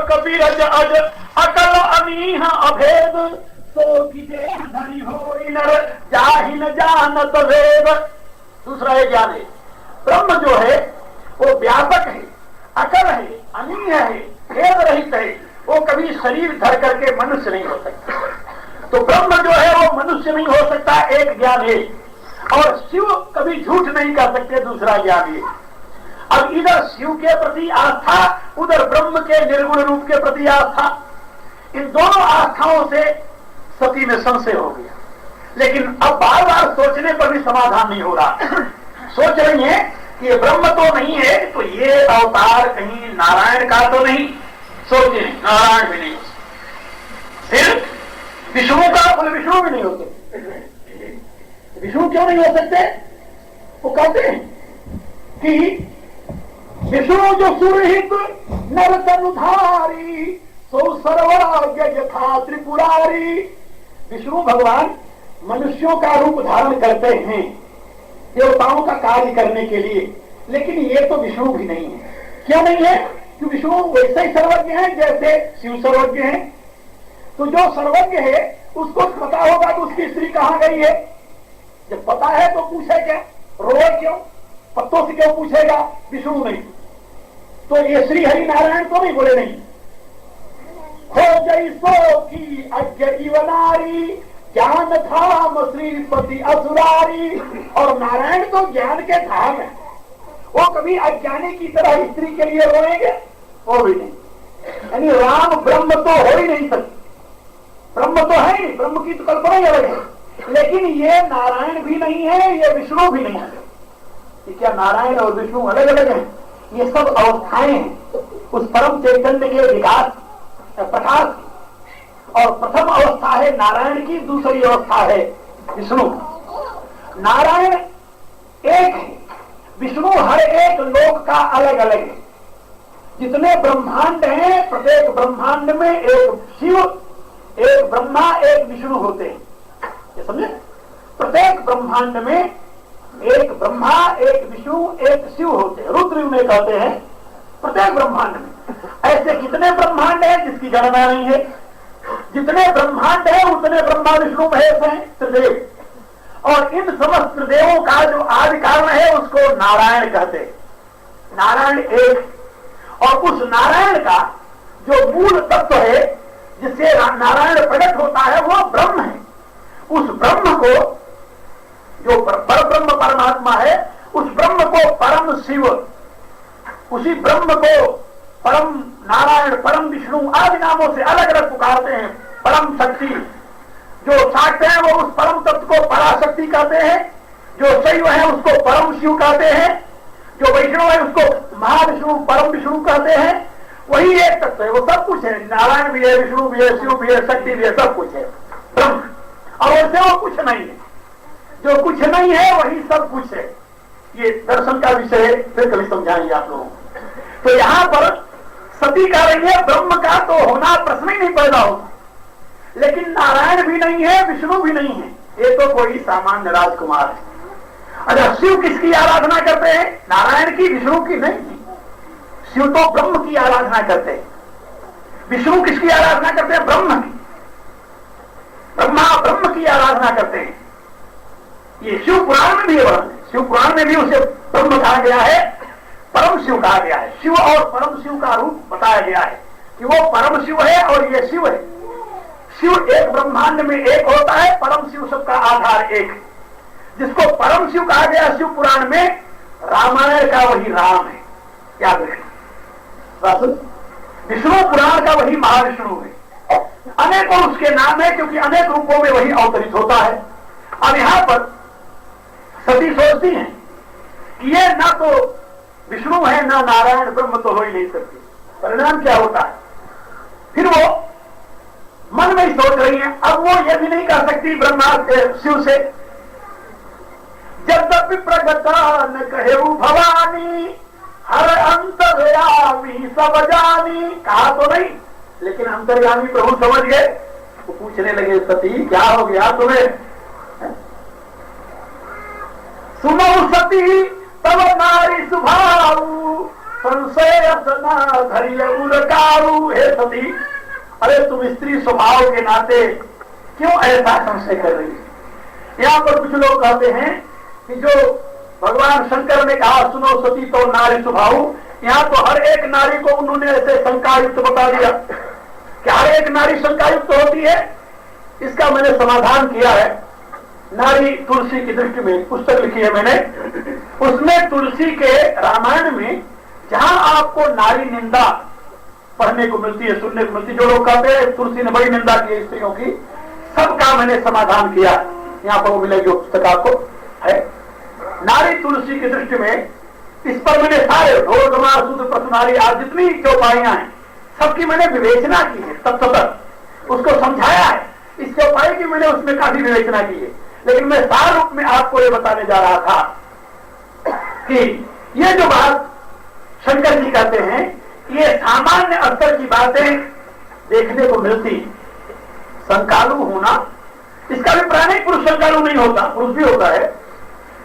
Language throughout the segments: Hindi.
कबीरज अज अकल अनीह अभेद तो धनी हो नर जाहिन जानत वेद। दूसरा है ज्ञान है। ब्रह्म जो है वो व्यापक है, अकल है, अनीह है, भेद रहित है। वो कभी शरीर धर करके मनुष्य नहीं हो सकता। तो ब्रह्म जो है वो मनुष्य नहीं हो सकता, एक ज्ञान है। और शिव कभी झूठ नहीं कर सकते, दूसरा ज्ञान है। अब इधर शिव के प्रति आस्था, उधर ब्रह्म के निर्गुण रूप के प्रति आस्था, इन दोनों आस्थाओं से सती में संशय हो गया। लेकिन अब बार बार सोचने पर भी समाधान नहीं हो रहा। सोच रही है कि ये ब्रह्म तो नहीं है, तो ये अवतार कहीं नारायण का तो नहीं। सोचे नारायण भी नहीं, फिर विष्णु का, बोले विष्णु भी नहीं होते। विष्णु क्यों नहीं हो सकते? वो कहते हैं कि विष्णु जो सुरहित नर तनुधारी सो सर्वज्ञ यथा त्रिपुरारी। विष्णु भगवान मनुष्यों का रूप धारण करते हैं देवताओं का कार्य करने के लिए, लेकिन ये तो विष्णु भी नहीं है। क्यों नहीं है? क्योंकि विष्णु वैसे ही सर्वज्ञ है जैसे शिव सर्वज्ञ है। तो जो सर्वज्ञ है उसको पता होगा कि उसकी स्त्री कहां गई है। जब पता है तो पूछे क्या, रोए क्यों, पत्तों से क्यों पूछेगा? विष्णु नहीं। तो ये श्री हरि नारायण तो नहीं, बोले नहीं। हो जैसो की अज्ञ इवनारी ज्ञान धाम श्रीपति असुरारी। और नारायण तो ज्ञान के धाम है, वो कभी अज्ञानी की तरह स्त्री के लिए रोएंगे? वो भी नहीं। यानी राम ब्रह्म तो हो ही नहीं सकते। ब्रह्म तो है नहीं, ब्रह्म की तो कल्पना ही अलग है। लेकिन ये नारायण भी नहीं है, ये विष्णु भी नहीं है। कि क्या नारायण और विष्णु अलग अलग हैं? ये सब अवस्थाएं हैं उस परम चैतन्य के विकास प्रकाश की। और प्रथम अवस्था है नारायण की, दूसरी अवस्था है विष्णु। नारायण एक है, विष्णु हर एक लोक का अलग अलग है। जितने ब्रह्मांड हैं, प्रत्येक ब्रह्मांड में एक शिव, एक ब्रह्मा, एक विष्णु होते हैं। ये समझे? प्रत्येक ब्रह्मांड में एक ब्रह्मा, एक विष्णु, एक शिव होते हैं। रुद्र में कहते हैं प्रत्येक ब्रह्मांड में। ऐसे कितने ब्रह्मांड हैं जिसकी गणना नहीं है। जितने ब्रह्मांड हैं उतने ब्रह्मा विष्णु महेश हैं, त्रिदेव। और इन समस्त त्रिदेवों का जो आदि कारण है उसको नारायण कहते हैं। नारायण एक, और उस नारायण का जो मूल तत्व है जिससे नारायण प्रकट होता है वो ब्रह्म है। उस ब्रह्म को, जो पर ब्रह्म परमात्मा है, उस ब्रह्म को परम शिव, उसी ब्रह्म को परम नारायण, परम विष्णु आदि नामों से अलग अलग पुकारते हैं। परम शक्ति जो साक्षात है वो उस परम तत्व को पराशक्ति कहते हैं। जो शैव है उसको परम शिव कहते हैं। जो वैष्णव है उसको महाविष्णु, परम विष्णु कहते हैं। वही एक तत्व है, वो सब कुछ है। नारायण भी है, विष्णु भी है, शिव भी है, शक्ति भी है, सब कुछ है ब्रह्म। और वैसे वो कुछ नहीं है। जो कुछ नहीं है वही सब कुछ है। ये दर्शन का विषय है, फिर कभी समझाएंगे आप लोगों को। तो यहां पर सती कह रही है ब्रह्म का तो होना प्रश्न ही नहीं पैदा होता। लेकिन नारायण भी नहीं है, विष्णु भी नहीं है, ये तो कोई सामान्य राजकुमार है। अच्छा, शिव किसकी आराधना करते हैं? नारायण की, विष्णु की नहीं। शिव तो ब्रह्म की आराधना करते हैं। विष्णु किसकी आराधना करते हैं? ब्रह्म की। ब्रह्मा ब्रह्म की आराधना करते हैं। ये शिव पुराण में भी है। शिव पुराण में भी उसे ब्रह्म कहा गया है, परम शिव कहा गया है। शिव और परम शिव का रूप बताया गया है कि वो परम शिव है और ये शिव है। शिव एक ब्रह्मांड में एक होता है, परम शिव सबका आधार एक है। जिसको परम शिव कहा गया शिव पुराण में, रामायण का वही राम है। याद रखना। विष्णु पुराण का वही महाविष्णु है। अनेकों उसके नाम है क्योंकि अनेक रूपों में वही अवतरित होता है। अब यहां पर सती सोचती हैं कि ये ना तो विष्णु है ना नारायण, ब्रह्म तो हो ही नहीं सकती। परिणाम क्या होता है? फिर वो मन में ही सोच रही है। अब वो ये भी नहीं कर सकती ब्रह्मा शिव से, जब प्रगट न कहे भवानी हर अंतर्यामी सब जानी। कहा तो नहीं, लेकिन अंतर्यामी प्रभु समझ गए। वो पूछने लगे सती क्या हो गया तुम्हें? सुनो सती तब नारी सुभाऊ संशय ना धरिय उलकारू। हे सती, अरे तुम स्त्री स्वभाव के नाते क्यों ऐसा संशय कर रही है? यहाँ पर कुछ लोग कहते हैं कि जो भगवान शंकर ने कहा सुनो सती तो नारी स्वभाव, यहाँ तो हर एक नारी को उन्होंने ऐसे शंकायुक्त बता दिया कि हर एक नारी शंकायुक्त होती है। इसका मैंने समाधान किया है। नारी तुलसी की दृष्टि में पुस्तक लिखी है मैंने, उसमें तुलसी के रामायण में जहां आपको नारी निंदा पढ़ने को मिलती है, सुनने को मिलती है, जो लोग कहते हैं तुलसी ने बड़ी निंदा की है स्त्रियों की, सबका मैंने समाधान किया। यहाँ पर वो मिलेगी पुस्तक आपको है। नारी तुलसी की दृष्टि में इस पर मैंने सारे ढोल गमार सूत्र प्रश्नारी आज जितनी चौपाइयां हैं सबकी मैंने विवेचना की है, तत्व उसको समझाया है। इस चौपाई की मैंने उसमें काफी विवेचना की है, लेकिन मैं सार रूप में आपको ये बताने जा रहा था कि ये जो बात शंकर जी कहते हैं ये सामान्य स्तर की बातें देखने को मिलती। संकालु होना, इसका अभिप्राय नहीं पुरुष संकालु नहीं होता, पुरुष भी होता है।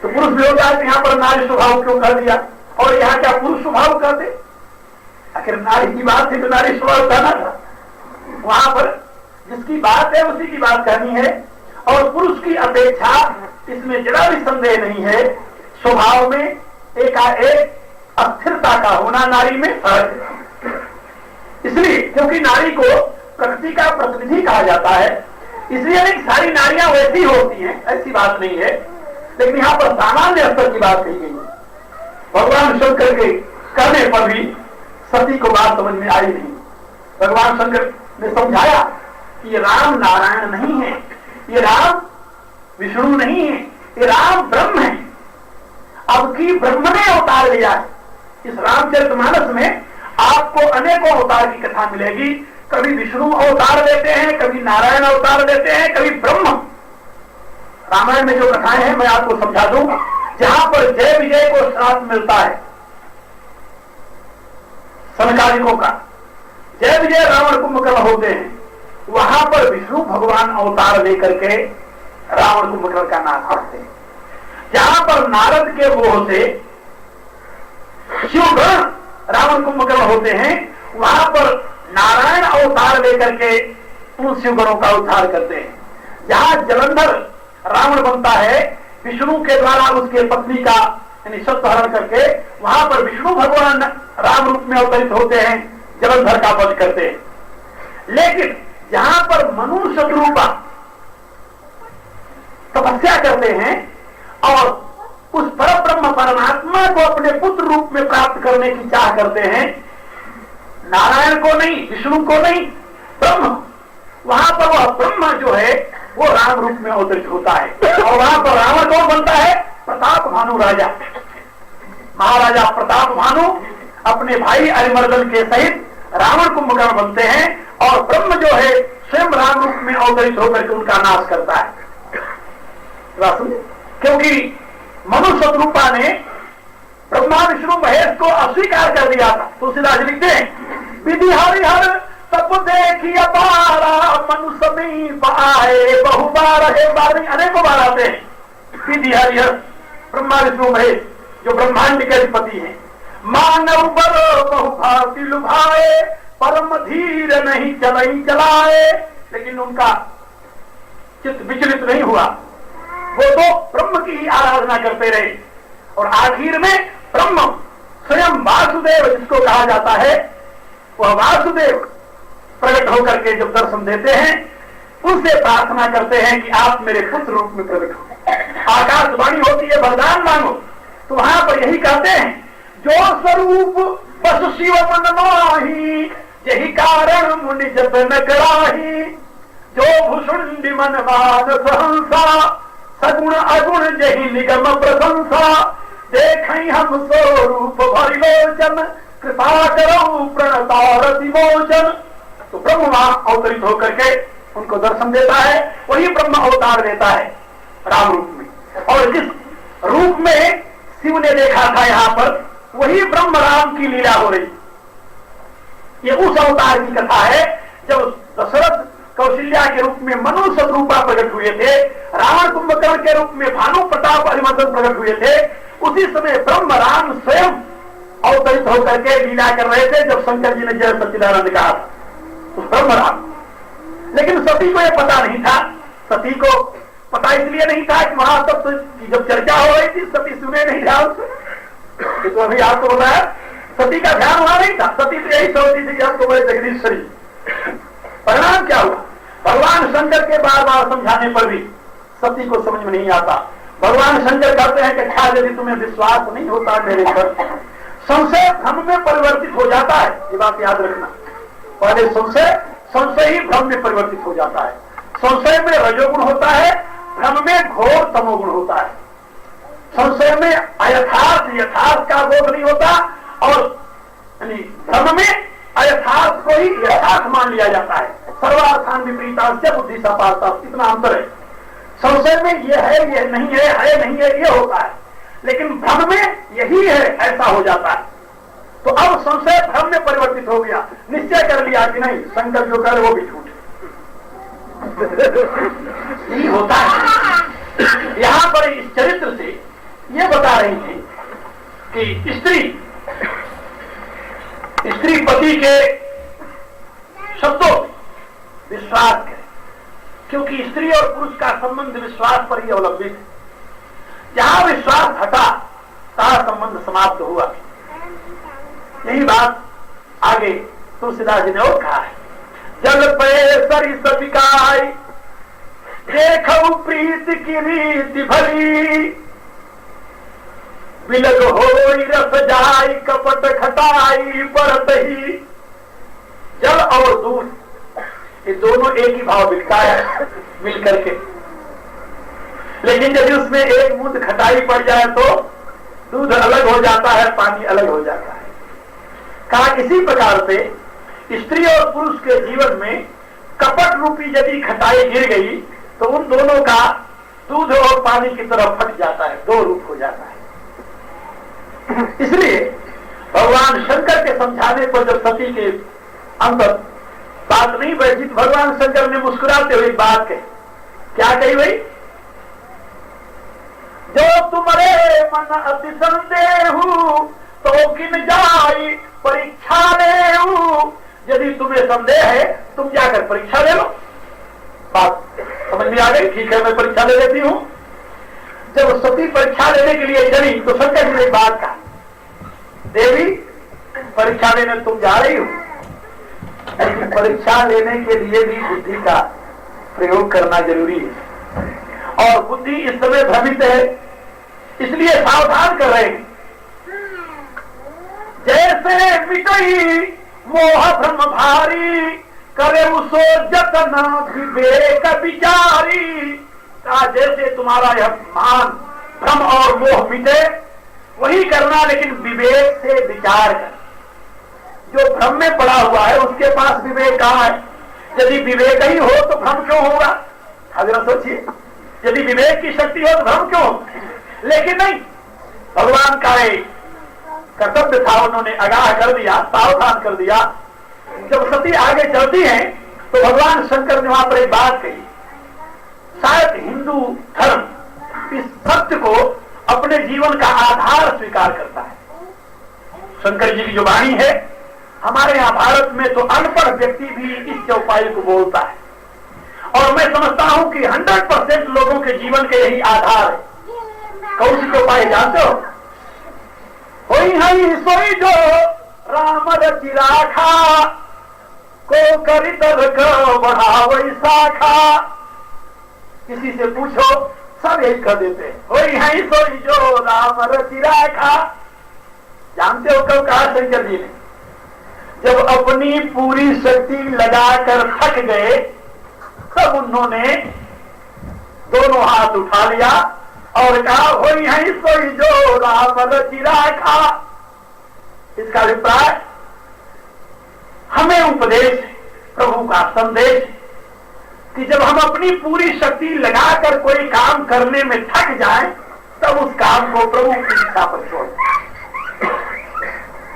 तो पुरुष भी होता है तो यहाँ पर नारी स्वभाव क्यों कर दिया, और यहाँ क्या पुरुष स्वभाव कर दे? आखिर नारी की बात थी तो नारी स्वभाव कहना था। वहां पर जिसकी बात है उसी की बात कहनी है, और पुरुष की अपेक्षा इसमें जरा भी संदेह नहीं है। स्वभाव में एकाएक अस्थिरता का होना नारी में सहज है, इसलिए क्योंकि नारी को प्रकृति का प्रतिनिधि कहा जाता है, इसलिए नहीं सारी नारियां वैसी होती हैं, ऐसी बात नहीं है। लेकिन यहाँ पर सामान्य स्तर की बात कही गई है। भगवान शंकर के कहने पर भी सती को बात समझ में आई नहीं। भगवान शंकर ने समझाया कि ये राम नारायण नहीं है, ये राम विष्णु नहीं है, ये राम ब्रह्म है। अब की ब्रह्म ने अवतार लिया है। इस रामचरितमानस में आपको अनेकों अवतार की कथा मिलेगी। कभी विष्णु अवतार लेते हैं, कभी नारायण अवतार लेते हैं, कभी ब्रह्म। रामायण में जो कथाएं हैं मैं आपको समझा दूं। जहां पर जय विजय को श्राप मिलता है सनकादिकों का, जय विजय रावण कुंभकर्ण होते हैं, वहां पर विष्णु भगवान अवतार लेकर के रावण कुंभकर्ण का नाश करते हैं। जहां पर नारद के मोह से शिवगण रावण कुंभकर्ण होते हैं, वहां पर नारायण अवतार लेकर के उन शिवगणों का उद्धार करते हैं। जहां जलंधर रावण बनता है विष्णु के द्वारा उसके पत्नी का यानी सत्हरण करके, वहां पर विष्णु भगवान राम रूप में अवतरित होते हैं, जलंधर का वध करते हैं। लेकिन जहां पर मनु शत्रुपा तपस्या करते हैं और उस परब्रह्म परमात्मा को अपने पुत्र रूप में प्राप्त करने की चाह करते हैं, नारायण को नहीं, विष्णु को नहीं, ब्रह्म, वहां पर वह ब्रह्म जो है वो राम रूप में अवतरित होता है। और वहां पर रावण कौन बनता है? प्रताप भानु राजा, महाराजा प्रताप भानु अपने भाई अरिमर्दन के सहित रावण कुंभकर्ण बनते हैं, और ब्रह्म जो है स्वयं राम रूप में अवतरित होकर के उनका नाश करता है। क्योंकि मनु शत्रुपा ने ब्रह्मा विष्णु महेश को अस्वीकार कर दिया था। तुलसीदास लिखते हैं विधि हरिहर तब देखी अपारा मनु समीप आए बहु बार है बारी, अनेकों बार आते हैं विधि हरिहर ब्रह्मा विष्णु महेश जो ब्रह्मांड के अधिपति हैं। मानव बल बहु भांति लुभाए परम धीर नहीं चलई चलाए, लेकिन उनका चित्त विचलित नहीं हुआ, वो तो ब्रह्म की ही आराधना करते रहे। और आखिर में ब्रह्म स्वयं वासुदेव जिसको कहा जाता है, वह वासुदेव प्रकट होकर के जब दर्शन देते हैं उनसे प्रार्थना करते हैं कि आप मेरे पुत्र रूप में प्रकट हो। आकाशवाणी होती है वरदान मांगो, तो वहां पर यही कहते हैं जो स्वरूप बस शिव मन माही यही कारण मुनि जब न कराही, जो भूषुंडी मन मान सहंसा सगुण अगुण जही निगम प्रशंसा, देखई हम स्वरूप भरिलोचन कृपा करो प्रणतारति मोचन। तो ब्रह्म वहां अवतरित होकर के उनको दर्शन देता है, वही ब्रह्म अवतार देता है राम रूप में। और जिस रूप में शिव ने देखा था यहाँ पर, वही ब्रह्म राम की लीला हो रही। ये उस अवतार की कथा है जब दशरथ कौशल्या के रूप में मनु शत्रुपा प्रकट हुए थे, रावण कुंभकर्ण के रूप में भानु प्रताप अरिमर्दन प्रकट हुए थे। उसी समय ब्रह्म राम स्वयं अवतरित होकर के लीला कर रहे थे जब शंकर जी ने जय सच्चिदानंद कहा था उस ब्रह्मराम। लेकिन सती को यह पता नहीं था। सती को पता इसलिए नहीं था कि वहां तब जब चर्चा हो रही थी सती सुने नहीं ध्यान से। तो अभी आपको बोला है सती का ध्यान वहां नहीं था। सती तो यही सोचती थी कि हमको बड़े जगदीश्वरी। परिणाम क्या हुआ? भगवान शंकर के बार बार समझाने पर भी सती को समझ में नहीं आता। भगवान शंकर कहते हैं कि क्या यदि तुम्हें विश्वास नहीं होता मेरे पर, संशय भ्रम में परिवर्तित हो जाता है। ये बात याद रखना। पहले संशय ही भ्रम में परिवर्तित हो जाता है। संशय में रजोगुण होता है, भ्रम में घोर तमोगुण होता है। संशय में अयथार्थ यथार्थ का बोध नहीं होता और भ्रम में अयथार्थ को ही यथार्थ मान लिया जाता है। सर्वार्थान विपरीतांश्च बुद्धि सपाता, इतना अंतर है। संशय में ये है ये नहीं है नहीं है ये होता है, लेकिन भ्रम में यही है ऐसा हो जाता है। तो अब संशय भ्रम में परिवर्तित हो गया। निश्चय कर लिया कि नहीं शंकर जो करे वो भी झूठ यही होता है। यहां पर इस चरित्र से ये बता रही थी कि स्त्री पति के शब्दों विश्वास करे, क्योंकि स्त्री और पुरुष का संबंध विश्वास पर ही अवलंबित है। जहां विश्वास हटा सारा संबंध समाप्त हुआ। यही बात आगे तुलसीदास जी ने और कहा है। जल पे सरी सबिकाई देखऊ प्रीत की रीति भली, बिलग होई रस जाई कपट खटाई परत ही। जल और दूध ये दोनों एक ही भाव बिकता है मिलकर के, लेकिन यदि उसमें एक बूंद खटाई पड़ जाए तो दूध अलग हो जाता है, पानी अलग हो जाता है। कहा इसी प्रकार से स्त्री और पुरुष के जीवन में कपट रूपी यदि खटाई गिर गई तो उन दोनों का दूध और पानी की तरफ फट जाता है, दो रूप हो जाता है। इसलिए भगवान शंकर के समझाने पर जब सती के अंदर बात नहीं बैठी तो भगवान शंकर ने मुस्कुराते हुए बात कही। क्या कही भाई? जो तुम्हारे मन अति संदेह तो किन जाई परीक्षा ले। यदि तुम्हें संदेह है तुम जाकर परीक्षा ले लो। बात समझ में आ गई? ठीक है मैं परीक्षा ले लेती हूं। जब सती परीक्षा लेने के लिए चली तो शंकर जी ने एक बात कहा, देवी परीक्षा लेने तुम जा रही हो, लेकिन परीक्षा लेने के लिए भी बुद्धि का प्रयोग करना जरूरी है और बुद्धि इस समय भ्रमित है, इसलिए सावधान कर रहे हैं। जैसे मिटई मोह भ्रम भारी करे उसो जतना विवेक विचारी। का जैसे तुम्हारा यह मान भ्रम और मोह मिटे वही करना, लेकिन विवेक से विचार कर। जो भ्रम में पड़ा हुआ है उसके पास विवेक कहां है? यदि विवेक ही हो तो भ्रम क्यों होगा? अगर सोचिए, यदि विवेक की शक्ति हो तो भ्रम क्यों हो? लेकिन नहीं, भगवान का एक कर्तव्य था, उन्होंने आगाह कर दिया, सावधान कर दिया। जब सती आगे चलती हैं तो भगवान शंकर ने वहां पर एक बात कही। शायद हिंदू धर्म इस सत्य को अपने जीवन का आधार स्वीकार करता है। शंकर जी की जो वाणी है, हमारे यहाँ भारत में तो अनपढ़ व्यक्ति भी इस चौपाई को बोलता है और मैं समझता हूं कि 100% लोगों के जीवन के यही आधार है। कौन सी चौपाई जानते हो? होई हई सोई जो राम रचि राखा को करी दर को बढ़ावई शाखा। किसी से पूछो सब यही कर देते हैं, होई हई सोई जो राम रचि राखा। जानते हो कब कहा शंकर जी ने? जब अपनी पूरी शक्ति लगाकर थक गए तब उन्होंने दोनों हाथ उठा लिया और कहा होई हई सोई जो राम रचि राखा। इसका अभिप्राय हमें उपदेश, प्रभु का संदेश कि जब हम अपनी पूरी शक्ति लगाकर कोई काम करने में थक जाएं तब उस काम को प्रभु की इच्छा पर छोड़।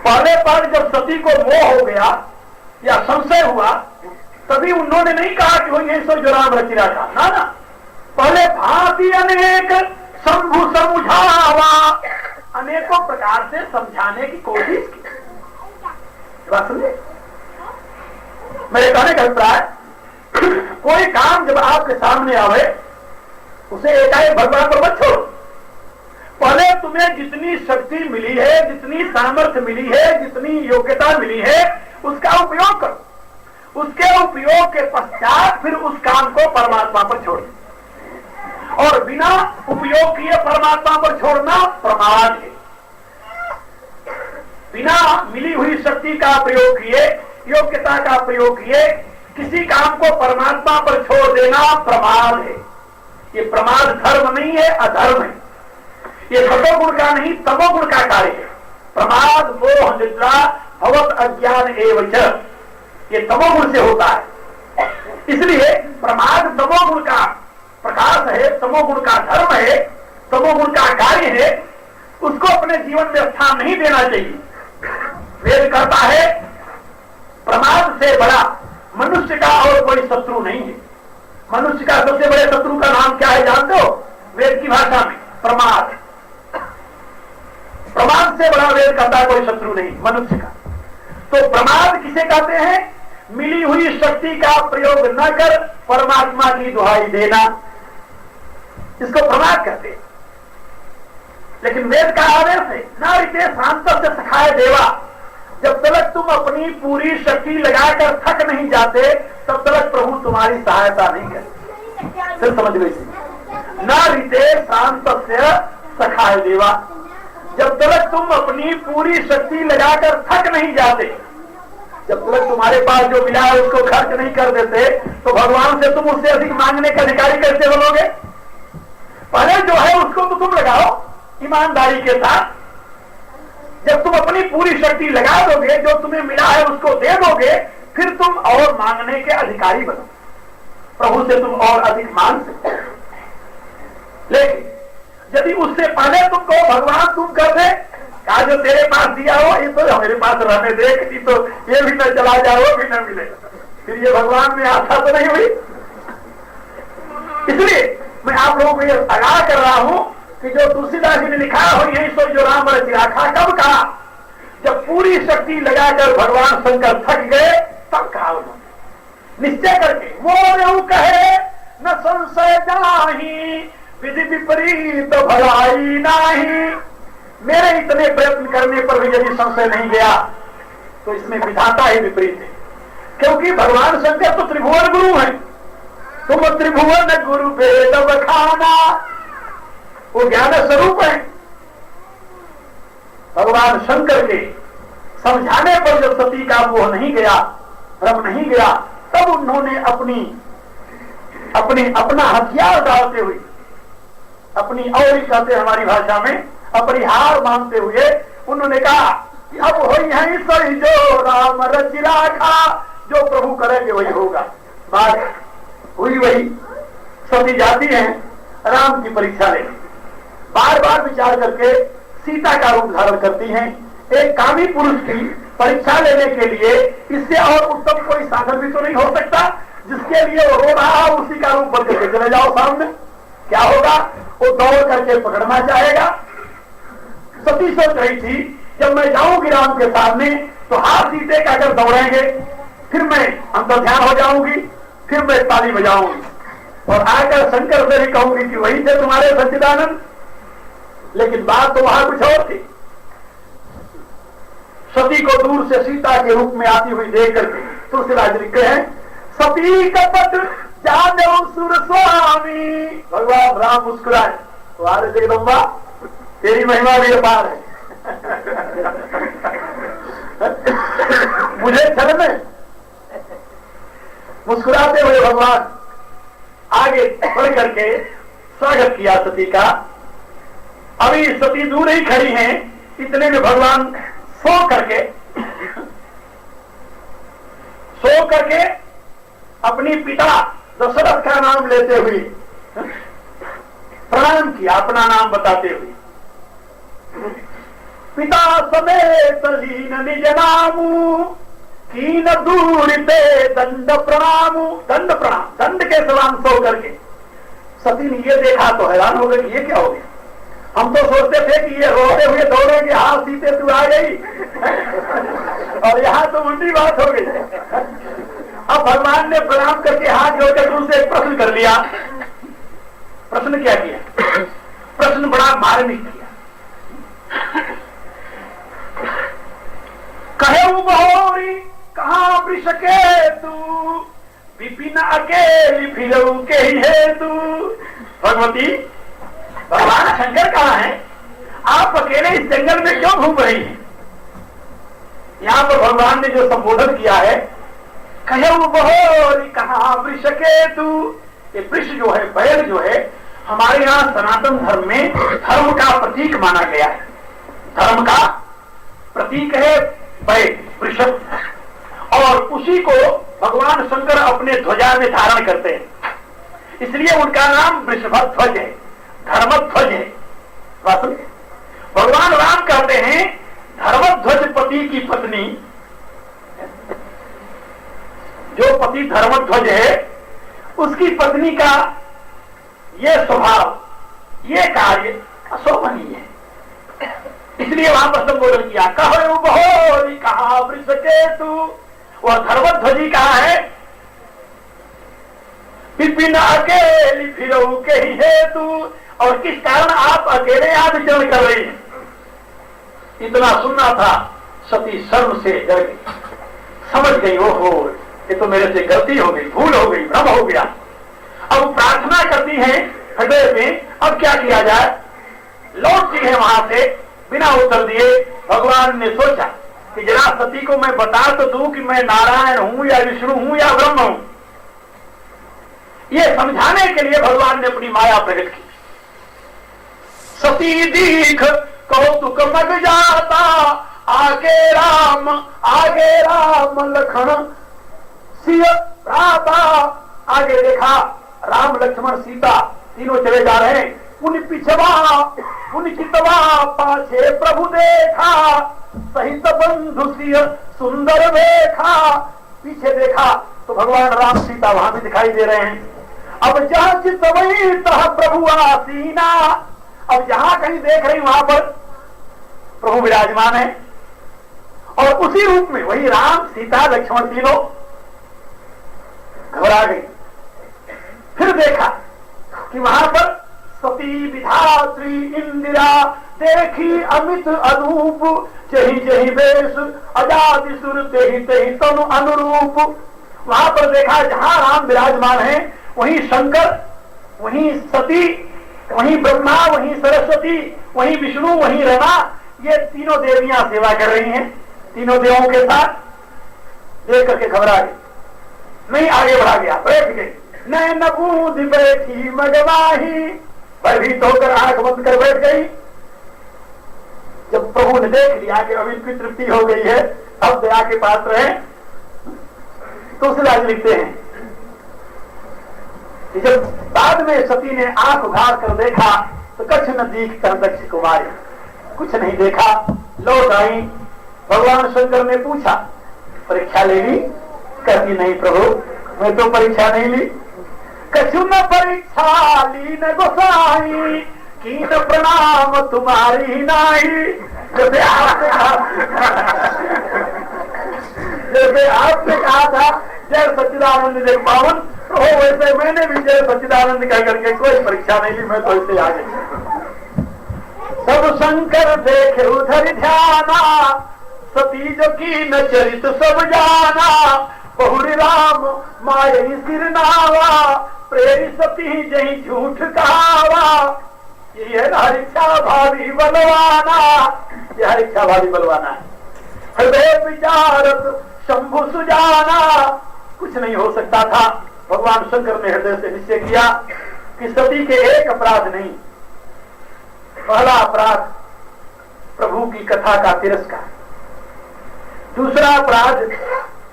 पहले पर जब सती को मोह हो गया या संशय हुआ तभी उन्होंने नहीं कहा कि वही सो जो राम रचि राखा, ना ना, पहले भांति अनेक शंभु समुझावा अनेकों प्रकार से समझाने की कोशिश की। बात समझे? मेरे कहने का अभिप्राय, कोई काम जब आपके सामने आवे उसे एकाएक भगवान पर मत छोड़ो। पहले तुम्हें जितनी शक्ति मिली है, जितनी सामर्थ्य मिली है, जितनी योग्यता मिली है, उसका उपयोग करो। उसके उपयोग के पश्चात फिर उस काम को परमात्मा पर छोड़ो। और बिना उपयोग किए परमात्मा पर छोड़ना प्रमाद है। बिना मिली हुई शक्ति का प्रयोग किए, योग्यता का प्रयोग किए किसी काम को परमात्मा पर छोड़ देना प्रमाद है। ये प्रमाद धर्म नहीं है, अधर्म है। ये सतोगुण का नहीं, तमोगुण का कार्य है। प्रमाद मोह निद्रा भवत अज्ञान एवं च, ये तमोगुण से होता है। इसलिए प्रमाद तमोगुण का प्रकाश है, तमोगुण का धर्म है, तमोगुण का कार्य है। उसको अपने जीवन में स्थान नहीं देना चाहिए। वेद कहता है प्रमाद से बड़ा मनुष्य का और कोई शत्रु नहीं है। मनुष्य का सबसे बड़े शत्रु का नाम क्या है जानते हो? वेद की भाषा में प्रमाद। प्रमाद से बड़ा वेद कहता कोई शत्रु नहीं मनुष्य का। तो प्रमाद किसे कहते हैं? मिली हुई शक्ति का प्रयोग न कर परमात्मा की दुहाई देना, इसको प्रमाद कहते हैं। लेकिन वेद का आदेश है न इसे शांत से सखाए देवा। जब तक तुम अपनी पूरी शक्ति लगाकर थक नहीं जाते तब तक प्रभु तुम्हारी सहायता नहीं करते। फिर समझ गई? न रीते शांत से सखाए देवा। जब तक तुम अपनी पूरी शक्ति लगाकर थक नहीं जाते, जब तक तुम्हारे पास जो मिला है उसको खर्च नहीं कर देते, तो भगवान से तुम उससे अधिक मांगने का अधिकारी कैसे बनोगे? पहले जो है उसको तो तुम लगाओ ईमानदारी के साथ। जब तुम अपनी पूरी शक्ति लगा दोगे, जो तुम्हें मिला है उसको दे दोगे, फिर तुम और मांगने के अधिकारी बनो। प्रभु से तुम और अधिक मांग सकते हो। लेकिन यदि उससे पहले तुमको भगवान तुम कर दे, कहा जो तेरे पास दिया हो ये तो मेरे पास रहने दे, कि तो ये भी न चला जाए, वो भी न मिलेगा, फिर ये भगवान में आशा तो नहीं हुई। इसलिए मैं आप लोगों को ये आगाह कर रहा हूं कि जो तुलसीदास जी ने लिखा हो यही सो जो राम रचिराखा, कब कहा? जब पूरी शक्ति लगाकर भगवान शंकर थक गए तब कहा उन्होंने, निश्चय करके। वो कहे न संशय जाही विधि विपरीत भलाई नाही। मेरे इतने प्रयत्न करने पर भी यदि संशय नहीं गया तो इसमें विधाता ही विपरीत है। क्योंकि भगवान शंकर तो त्रिभुवन गुरु हैं। तुम त्रिभुवन गुरु वेद बखाना, वो ज्ञान स्वरूप है। भगवान शंकर के समझाने पर जब सती का मोह नहीं गया, भ्रम नहीं गया, तब उन्होंने अपना हथियार डालते हुए, अपनी और कहते हमारी भाषा में अपनी हार मानते हुए उन्होंने कहा कि अब हो यही सही जो राम रचिराखा, जो प्रभु करेंगे वही होगा। बात हुई वही। सती जाती है राम की परीक्षा लेने, बार बार विचार करके सीता का रूप धारण करती हैं। एक कामी पुरुष की परीक्षा लेने के लिए इससे और उत्तम कोई साधन भी तो नहीं हो सकता, जिसके लिए वो रो रहा है उसी का रूप बन करके चले जाओ सामने। क्या होगा? वो दौड़ करके पकड़ना चाहेगा। सती सोच रही थी जब मैं जाऊंगी राम के सामने तो हाथ सीते का अगर दौड़ेंगे फिर मैं अंतर ध्यान हो जाऊंगी, फिर मैं ताली बजाऊंगी और आकर शंकर से भी कहूंगी कि वही थे तुम्हारे सच्चिदानंद। लेकिन बात तो वहां कुछ और थी। सती को दूर से सीता के रूप में आती हुई देख करके तुलसीदास लिखते हैं, सती कपट जानो सुर स्वामी। भगवान राम मुस्कुराए, तुम्हारे जगदम्बा तेरी महिमा भी अपार है। मुझे क्षण में मुस्कुराते हुए भगवान आगे बढ़ करके स्वागत किया सती का। अभी सती दूर ही खड़ी हैं, इतने में भगवान सो करके अपनी पिता दशरथ का नाम लेते हुए प्रणाम किया, अपना नाम बताते हुए। पिता समेत लीन निज नामू कीन दूरिते दंड प्रणामू। दंड प्रणाम, दंड के समान सो करके सती ने ये देखा तो हैरान हो गई, ये क्या हो गया? हम तो सोचते थे कि ये रोते हुए दौड़ेंगे, हाँ सीते तू आ गई और यहाँ तो उल्टी बात हो गई। अब भगवान ने प्रणाम करके हाथ जोड़कर उनसे एक प्रश्न कर लिया। प्रश्न क्या किया? प्रश्न बड़ा मार्मिक किया। कहे बहोरी कहाँ वृष के तू, विपिन अकेली फिरऊ के ही है तू। भगवती, भगवान शंकर कहाँ है? आप अकेले इस जंगल में क्यों घूम रही हैं? यहाँ पर भगवान ने जो संबोधन किया है, कहे बहोरी कहाँ वृष के तू। ये वृष जो है, बैल जो है, हमारे यहाँ सनातन धर्म में धर्म का प्रतीक माना गया है। धर्म का प्रतीक है बैल, वृषभ, और उसी को भगवान शंकर अपने ध्वजा में धारण करते हैं, इसलिए उनका नाम वृषभध्वज है, धर्मध्वज है। भगवान राम कहते हैं धर्मध्वज पति की पत्नी, जो पति धर्मध्वज है उसकी पत्नी का ये स्वभाव, ये कार्य अशोभनीय है, इसलिए वहां पर संबोधन किया। कहो बहोरी कहा वृष के तू, वह धर्मध्वजी कहा है, विपिन अकेली फिरऊ के ही है तू। और किस कारण आप अकेले यहाँ विचरण कर रही हैं? इतना सुनना था, सती शर्म से डर गई, समझ गई ओहो ये तो मेरे से गलती हो गई, भूल हो गई, भ्रम हो गया। अब प्रार्थना करती है हृदय में, अब क्या किया जाए? लौटती है वहां से बिना उत्तर दिए। भगवान ने सोचा कि जरा सती को मैं बता तो दूं कि मैं नारायण हूं या विष्णु हूं या ब्रह्म हूं। ये समझाने के लिए भगवान ने अपनी माया प्रकट की। सती दीख कौतुक मग जाता, आगे राम लखन सिय भ्राता। आगे देखा राम लक्ष्मण सीता तीनों चले जा रहे हैं, उनकितवा पाछे प्रभु देखा, सहित बंधु सिय सुंदर देखा। पीछे देखा तो भगवान राम सीता वहां भी दिखाई दे रहे हैं। अब जहां चित वही तह प्रभु आसीना, अब जहां कहीं देख रही वहां पर प्रभु विराजमान है, और उसी रूप में वही राम सीता लक्ष्मण तीनों। घबरा गई। फिर देखा कि वहां पर सती विधात्री इंदिरा देखी अमित अनूप, जही जही वेश अजाति सुर तेहि तेहि तनु अनुरूप। वहां पर देखा जहां राम विराजमान है वहीं शंकर, वहीं सती, वहीं ब्रह्मा, वहीं सरस्वती, वहीं विष्णु, वहीं रमा, ये तीनों देवियां सेवा कर रही हैं तीनों देवों के साथ। देख करके घबरा गई, नहीं आगे बढ़ा गया, बैठ गई। नैन बूंद बैठी मगवाही, भयभीत होकर आंख बंद कर बैठ गई। जब प्रभु ने देख लिया कि अब इनकी तृप्ति हो गई है, अब दया के पात्र है, तो उसे आज लिखते हैं कि जब बाद में सती ने आंख उघाड़ कर देखा तो कछ न दीख कर दक्ष कुमारी, कुछ नहीं देखा। लौट आई। भगवान शंकर ने पूछा परीक्षा ले ली? कहती नहीं प्रभु मैं तो परीक्षा नहीं ली। कछु न परीक्षा ली न गोसाई, कीन प्रणाम तुम्हारी नाई। जैसे आपने कहा था जय सच्चिदानंद जय पावन, तो वैसे मैंने भी जय सच्चिदानंद कह करके कोई परीक्षा नहीं ली, मैं तो ऐसे आ गई। सब शंकर देखे उधर ध्याना, सती जो की न चरित सब जाना। बहुरी राम मायी सिर नावा, प्रेरी सती जही झूठ कहावा। ये है हरिक्षा भावी बलवाना, ये हरिक्षा भावी बलवाना है। हृदय विचारत शंभु सुजाना, कुछ नहीं हो सकता था। भगवान शंकर ने हृदय से निश्चय किया कि सती के एक अपराध नहीं, पहला अपराध प्रभु की कथा का तिरस्कार, दूसरा अपराध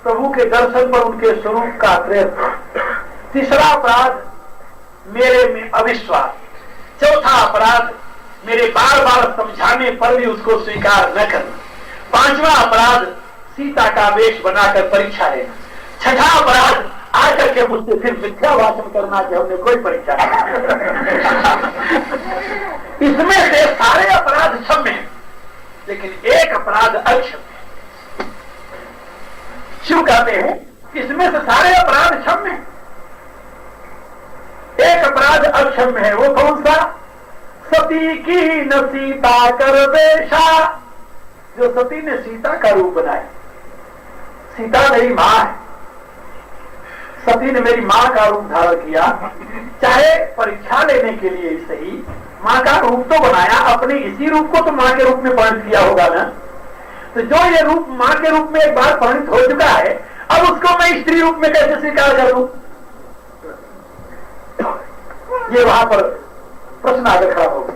प्रभु के दर्शन पर उनके स्वरूप का प्रेम, तीसरा अपराध मेरे में अविश्वास, चौथा अपराध मेरे बार बार समझाने पर भी उसको स्वीकार न करना, पांचवा अपराध सीता का वेश बनाकर परीक्षा लेना, छठा अपराध आकर के मुझसे फिर मिथ्या भाषण करना कि हमने कोई परीक्षा नहीं। इसमें से सारे अपराध क्षम्य हैं, लेकिन एक अपराध अक्षम्य। शिव कहते हैं इसमें से सारे अपराध क्षम्य हैं, एक अपराध अक्षम्य है। वो कौन सा? सती की न सीता कर वेशा, जो सती ने सीता का रूप बनाया। सीता मेरी मां है, सती ने मेरी मां का रूप धारण किया, चाहे परीक्षा लेने के लिए सही मां का रूप तो बनाया, अपने इसी रूप को तो मां के रूप में परिणत किया होगा ना। तो जो ये रूप मां के रूप में एक बार परिणत हो चुका है, अब उसको मैं स्त्री रूप में कैसे स्वीकार कर लूं? ये वहां पर प्रश्न आगे खड़ा होगा।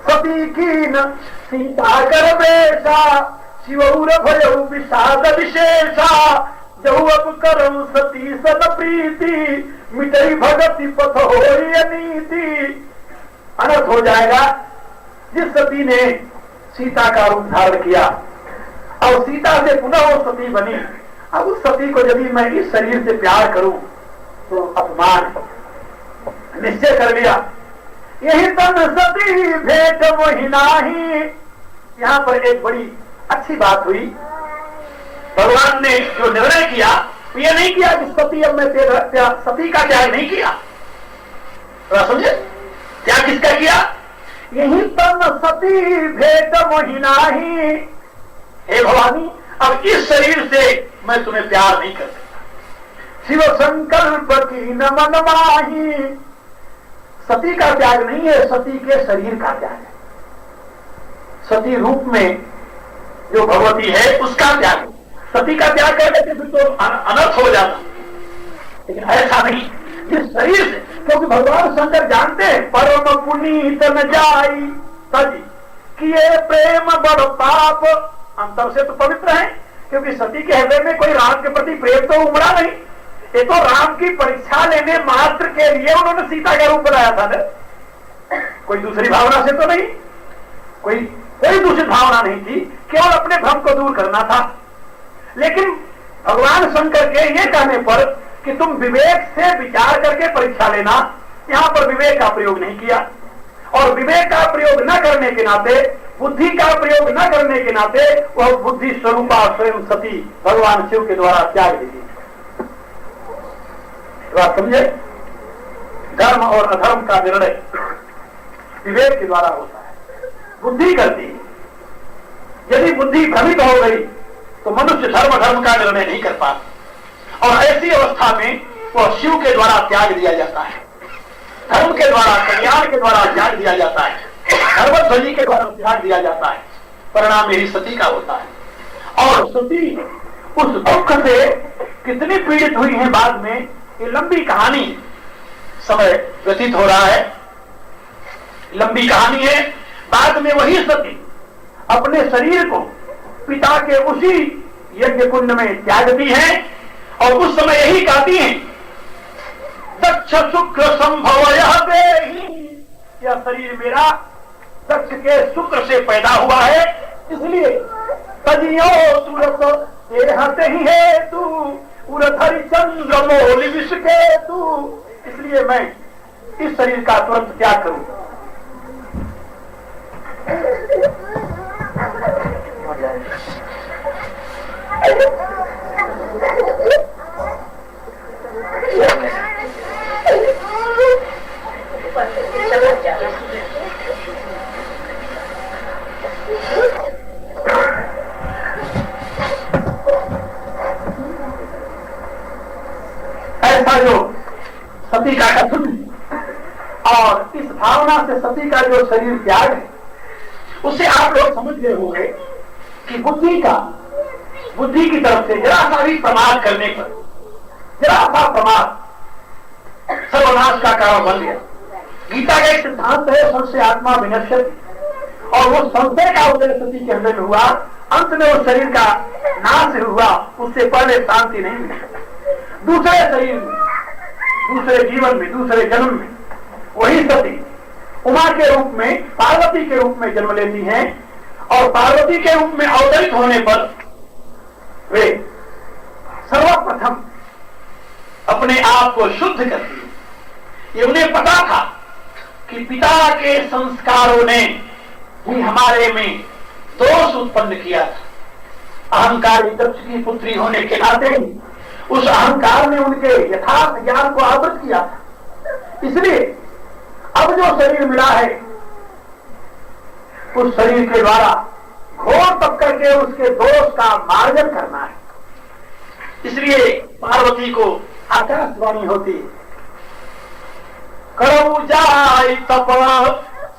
सती की न सीता कर वेशा, शिवौर भयउ विषाद विशेषा, जहु अब करऊ सती सन प्रीति, मिटई भगति पथ होई अनीति। अनर्थ हो जाएगा। जिस सती ने सीता का रूप धारण किया और सीता से पुनः वो सती बनी, अब उस सती को यदि मैं इस शरीर से प्यार करूं तो अपमान निश्चय कर लिया। यही तन सती भेंट मोहि नाहि। यहां पर एक बड़ी अच्छी बात हुई। भगवान ने जो निर्णय किया ये नहीं किया कि सती अब मैं सती का त्याग नहीं किया, तो समझे त्याग किसका किया? यही तन सती भेंट मोहि नाहि। हे भवानी, अब इस शरीर से मैं तुम्हें प्यार नहीं कर सकता। शिव संकल्प की न मन माही। सती का त्याग नहीं है, सती के शरीर का त्याग है। सती रूप में जो भगवती है उसका त्याग। सती का त्याग कर देते फिर तो अनर्थ हो जाता, लेकिन ऐसा नहीं। जिस शरीर से, क्योंकि भगवान शंकर जानते हैं परम पुनीत न जाई सजी किए प्रेम बड़ पाप। अंतर से तो पवित्र है, क्योंकि सती के हृदय में कोई राम के प्रति प्रेम तो उमड़ा नहीं। ये तो राम की परीक्षा लेने मात्र के लिए उन्होंने सीता का रूप बनाया था ना, कोई दूसरी भावना से तो नहीं, कोई दूसरी भावना नहीं थी, केवल अपने भ्रम को दूर करना था। लेकिन भगवान शंकर के ये कहने पर कि तुम विवेक से विचार करके परीक्षा लेना, यहां पर विवेक का प्रयोग नहीं किया। और विवेक का प्रयोग न करने के नाते, बुद्धि का प्रयोग न करने के नाते वह बुद्धि स्वरूपा स्वयं सती भगवान शिव के द्वारा त्याग दी। बात समझे? धर्म और अधर्म का निर्णय विवेक के द्वारा होता है, बुद्धि करती है। यदि बुद्धि भ्रमित हो गई तो मनुष्य धर्म अधर्म का निर्णय नहीं कर पाता, और ऐसी अवस्था में वह शिव के द्वारा त्याग दिया जाता है, धर्म के द्वारा, कल्याण के द्वारा त्याग दिया जाता है, धर्मध्वनि के द्वारा त्याग दिया जाता है। परिणाम मेरी सती का होता है। और सती उस दुख से कितनी पीड़ित हुई है बाद में, ये लंबी कहानी, समय व्यतीत हो रहा है, लंबी कहानी है। बाद में वही सती अपने शरीर को पिता के उसी यज्ञ कुंड में त्यागती है, और उस समय यही कहती हैं, दक्ष शुक्र संभव यह देहि। यह शरीर मेरा दक्ष के शुक्र से पैदा हुआ है, इसलिए तजियो तुरत देहते ही है तू उरधरि चंद्र मोल विष के तू। इसलिए मैं इस शरीर का तुरंत त्याग करूं। ऐसा जो सती का कथन है, और इस भावना से सती का जो शरीर त्याग है, उससे आप लोग समझ गए होंगे कि बुद्धि की तरफ से जरा सा भी प्रमाद करने पर, जरा सा प्रमाद सर्वनाश का कारण बन गया। गीता का एक सिद्धांत है, संशय आत्मा विनश्यति, और वो संशय का उदय सती के हृदय में हुआ, अंत में उस शरीर का नाश हुआ, उससे पहले शांति नहीं मिली। दूसरे शरीर में, दूसरे जीवन में, दूसरे जन्म में वही सती उमा के रूप में, पार्वती के रूप में जन्म लेती हैं, और पार्वती के रूप में अवतरित होने पर वे सर्वप्रथम अपने आप को शुद्ध करती है। ये उन्हें पता था कि पिता के संस्कारों ने ही हमारे में दोष उत्पन्न किया था। अहंकारी दक्ष की पुत्री होने के नाते ही उस अहंकार ने उनके यथार्थ ज्ञान को आवृत किया था। इसलिए अब जो शरीर मिला है उस शरीर के द्वारा घोर तप करके उसके दोष का मार्जन करना है। इसलिए पार्वती को आकाशवाणी होती, करऊ जाय तप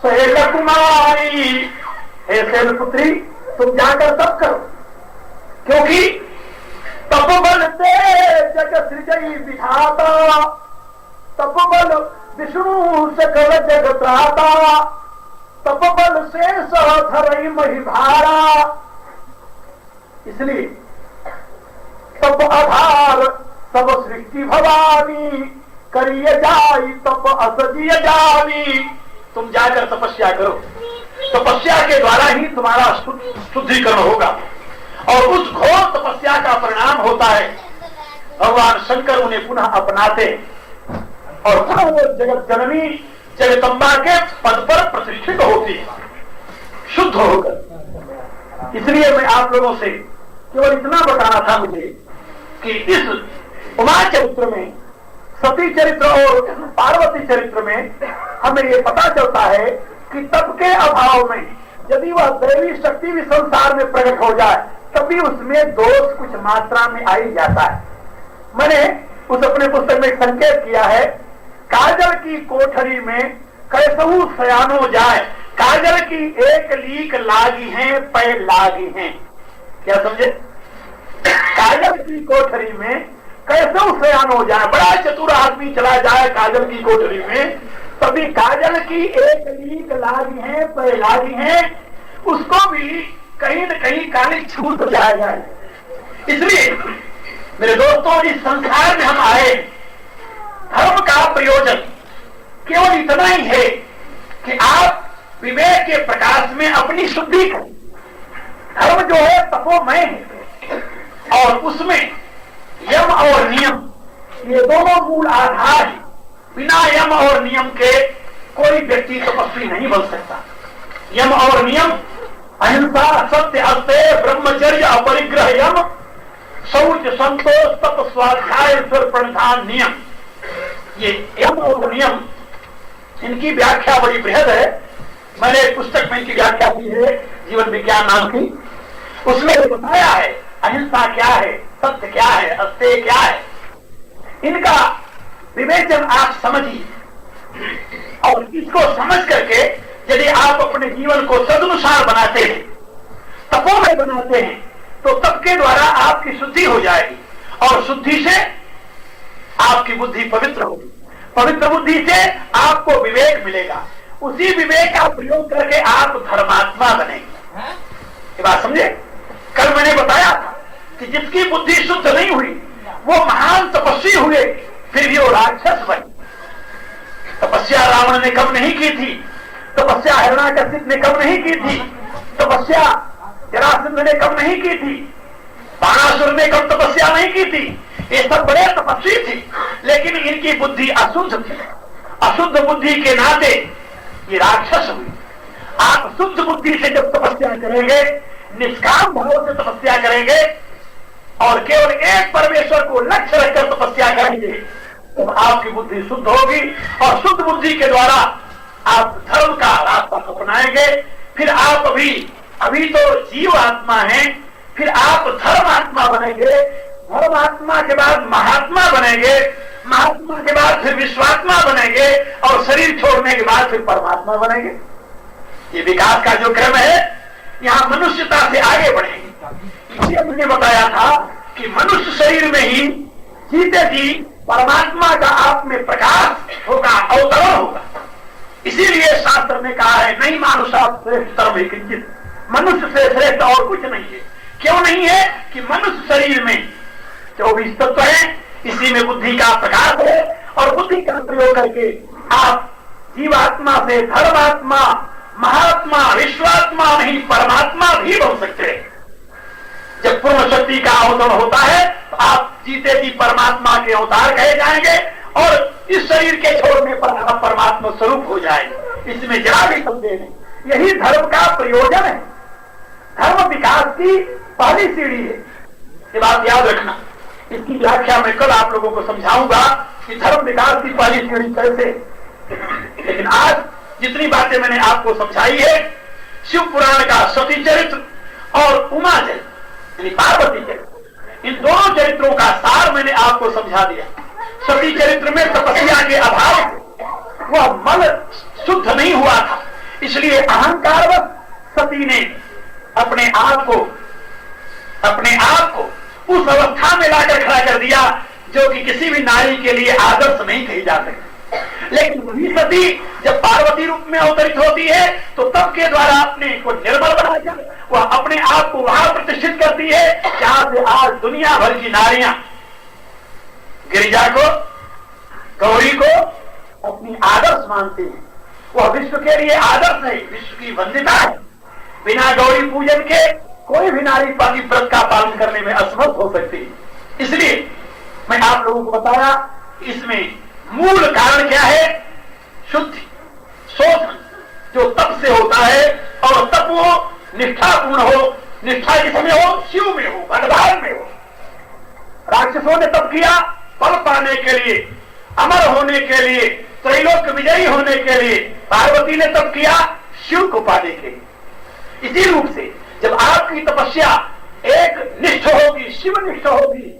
शैल कुमारी, हे शैल पुत्री तुम जाकर तप करो, क्योंकि तपोबल से जग सृजई विधाता, तपोबल विष्णु सकल जग त्राता, तपोबल से सहधरई महिभारा। इसलिए तप आधार तब सृष्टि भवानी, करिए जाई तप असजिय जानी। तुम जाकर तपस्या करो, तपस्या के द्वारा ही तुम्हारा शुद्धिकरण होगा। और उस घोर तपस्या का परिणाम होता है भगवान शंकर उन्हें पुनः अपनाते और पुनः वो जगत जननी जगदम्बा के पद पर प्रतिष्ठित होती है शुद्ध होकर। इसलिए मैं आप लोगों से केवल इतना बताना था मुझे कि इस उमा चरित्र में, सती चरित्र और पार्वती चरित्र में हमें ये पता चलता है कि तप के अभाव में यदि वह दैवी शक्ति भी संसार में प्रकट हो जाए तभी उसमें दोष कुछ मात्रा में आ ही जाता है। मैंने उस अपने पुस्तक में एक संकेत किया है, काजल की कोठरी में कैसहू सयानो जाए, काजल की एक लीक लागी है पै लागी है। क्या समझे? काजल की कोठरी में कैसे सयान हो जाए, बड़ा चतुर आदमी चला जाए काजल की कोठरी में, तभी काजल की एक लीक लागी है पै लागी है, उसको भी कहीं न कहीं काली छूट जाएगा। इसलिए मेरे दोस्तों, इस संसार में हम आए, धर्म का प्रयोजन केवल इतना ही है कि आप विवेक के प्रकाश में अपनी शुद्धि करें। धर्म जो है तपोमय है और उसमें यम और नियम ये दोनों मूल आधार है। बिना यम और नियम के कोई व्यक्ति तपस्वी नहीं बन सकता। यम और नियम अहिंसा, सत्य, अस्तेय, ब्रह्मचर्य, अपरिग्रह, यम, शौच, संतोष, तप, स्वाध्याय, ईश्वर प्रणिधान, नियम, ये यम और नियम इनकी व्याख्या बड़ी बृहद है। मैंने एक पुस्तक में इनकी व्याख्या की है, जीवन विज्ञान नाम की। उसमें बताया है अहिंसा क्या है, सत्य क्या है, अस्तेय क्या है। इनका विवेचन आप समझिए और इसको समझ करके यदि आप अपने जीवन को तदनुसार बनाते हैं, तपोमय बनाते हैं, तो तप के द्वारा आपकी शुद्धि हो जाएगी और शुद्धि से आपकी बुद्धि पवित्र होगी। पवित्र बुद्धि से आपको विवेक मिलेगा। उसी विवेक का प्रयोग करके आप धर्मात्मा बनेंगे। ये बात समझे? कल मैंने बताया था कि जिसकी बुद्धि शुद्ध नहीं हुई वो महान तपस्वी हुए, फिर भी वो राक्षस बने। तपस्या रावण ने कम नहीं की थी, तपस्या हिरण्याकशिप ने कम नहीं की थी, तपस्या जरासंध ने कम नहीं की थी, बाणासुर ने कम तपस्या नहीं की थी। ये सब बड़े तपस्वी थे, लेकिन इनकी बुद्धि अशुद्ध थी। अशुद्ध बुद्धि के नाते ये राक्षस हुई। आप शुद्ध बुद्धि से जब तपस्या करेंगे, निष्काम भाव से तपस्या करेंगे और केवल एक परमेश्वर को लक्ष्य रखकर तपस्या करेंगे, तो आपकी बुद्धि शुद्ध होगी और शुद्ध बुद्धि के द्वारा आप धर्म का रास्ता अपनाएंगे। फिर आप अभी तो जीव आत्मा हैं, फिर आप धर्मात्मा बनेंगे, धर्मात्मा के बाद महात्मा बनेंगे, महात्मा के बाद फिर विश्वात्मा बनेंगे और शरीर छोड़ने के बाद फिर परमात्मा बनेंगे। ये विकास का जो क्रम है, यहाँ मनुष्यता से आगे बढ़ेंगे। इसलिए मैंने बताया था कि मनुष्य शरीर में ही जीते जी परमात्मा का आप में प्रकाश होगा, अवतरण होगा। इसीलिए शास्त्र ने कहा है, नहीं मानुषा श्रेष्ठ तरम ही किंचित, मनुष्य से श्रेष्ठ और कुछ नहीं है। क्यों नहीं है? कि मनुष्य शरीर में 24 तत्व है, इसी में बुद्धि का प्रकाश है और बुद्धि का प्रयोग करके आप जीवात्मा से धर्मात्मा, महात्मा, विश्वात्मा नहीं परमात्मा भी बन सकते हैं। जब पूर्ण शक्ति का अवतरण होता है तो आप जीते जी परमात्मा के अवतार कहे जाएंगे और इस शरीर के छोड़ने पर आप परमात्मा स्वरूप हो जाएंगे। इसमें जरा भी संदेह नहीं। यही धर्म का प्रयोजन है। धर्म विकास की पहली सीढ़ी है। ये बात याद रखना। इसकी व्याख्या मैं कल आप लोगों को समझाऊंगा कि धर्म विकास की पहली सीढ़ी कैसे। लेकिन आज जितनी बातें मैंने आपको समझाई है, शिव पुराण का सती चरित्र और उमा चरित्र यानी पार्वती चरित्र, इन दोनों चरित्रों का सार मैंने आपको समझा दिया। सती चरित्र में तपस्या के अभाव से वह मन शुद्ध नहीं हुआ था, इसलिए अहंकारवश सती ने अपने आप को उस अवस्था में लाकर खड़ा कर दिया जो कि किसी भी नारी के लिए आदर्श नहीं कही जा सकती। लेकिन वही सती जब पार्वती रूप में अवतरित होती है तो तब के द्वारा अपने को निर्मल बनाकर वह अपने आप को वहां प्रतिष्ठित करती है जहां से आज दुनिया भर की नारियां गिरिजा को, गौरी को अपनी आदर्श मानती हैं। वह विश्व के लिए आदर्श है, विश्व की वंदिता है। बिना गौरी पूजन के कोई भी नारी पतिव्रत का पालन करने में असमर्थ हो सकती है। इसलिए मैं आप लोगों को बताया इसमें मूल कारण क्या है? शुद्धि, शोधन, जो तप से होता है और तप वो निष्ठापूर्ण हो। निष्ठा किसमें हो? शिव में हो, भगवान में हो। राक्षसों ने तप किया फल पाने के लिए, अमर होने के लिए, त्रैलोक विजयी होने के लिए। पार्वती ने तप किया शिव को पाने के लिए। इसी रूप से जब आपकी तपस्या एक निष्ठ होगी, शिव निष्ठ होगी,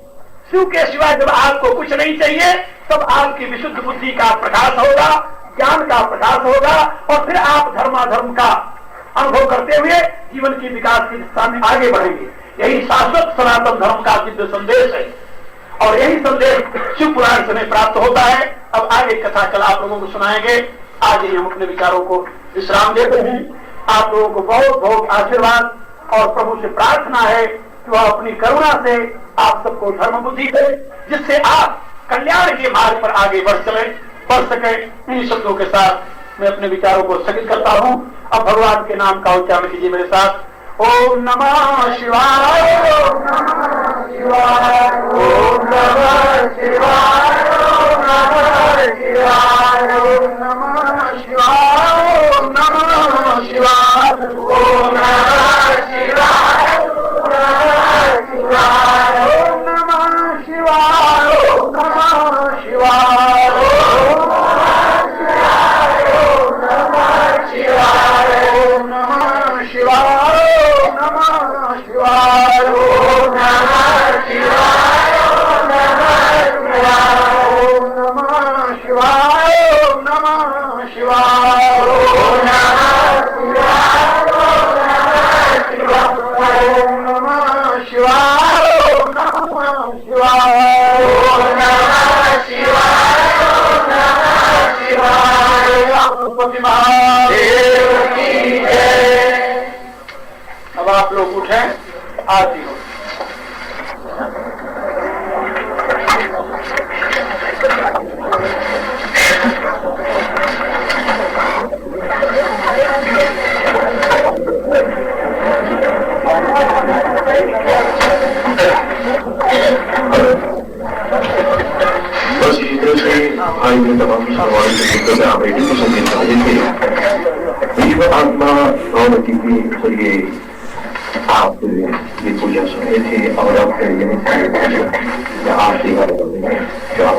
शिव के सिवा जब आपको कुछ नहीं चाहिए, तब आपकी विशुद्ध बुद्धि का प्रकाश होगा, ज्ञान का प्रकाश होगा और फिर आप धर्माधर्म का अनुभव करते हुए जीवन की विकास की दिशा में आगे बढ़ेंगे। यही शाश्वत सनातन धर्म का दिव्य संदेश है और यही संदेश शिव पुराण से प्राप्त होता है। अब आगे कथा कल आप लोगों को सुनाएंगे। आज ही हम अपने विचारों को विश्राम देते हैं। आप लोगों को बहुत बहुत आशीर्वाद और प्रभु से प्रार्थना है कि वह अपनी करुणा से आप सबको धर्म बुद्धि दे, जिससे आप कल्याण के मार्ग पर आगे बढ़ सके। इन शब्दों के साथ मैं अपने विचारों को स्थगित करता हूँ। अब भगवान के नाम का उच्चारण कीजिए मेरे साथ। ओम नमः शिवाय, ओम नमः शिवाय, ओम नमः शिवाय, ओम नमः शिवाय, ओम नमः शिवाय, ओम नमः शिवाय, ओम नमः शिवाय, ओम नमः शिवाय, ओम नमः शिवाय, ओम नमः शिवाय, ओम नमः शिवाय, ओम नमः शिवाय, ओम नमः शिवाय, ओम नमः शिवाय, ओम नमः शिवाय, ओम नमः शिवाय, ओम नमः शिवाय, ओम नमः शिवाय, ओम नमः शिवाय। गणपति महादेव की जय। अब आप लोग उठे, आरती हो। बस इसी तरह से भाई में तमाम सवाल के उत्तर में आप एजुकेशन के चाहेंगे। विश्व आत्मा भगवती की जरिए आप ये पूजा सुने थे और अब यही आप सेवा कर रहे हैं जो आप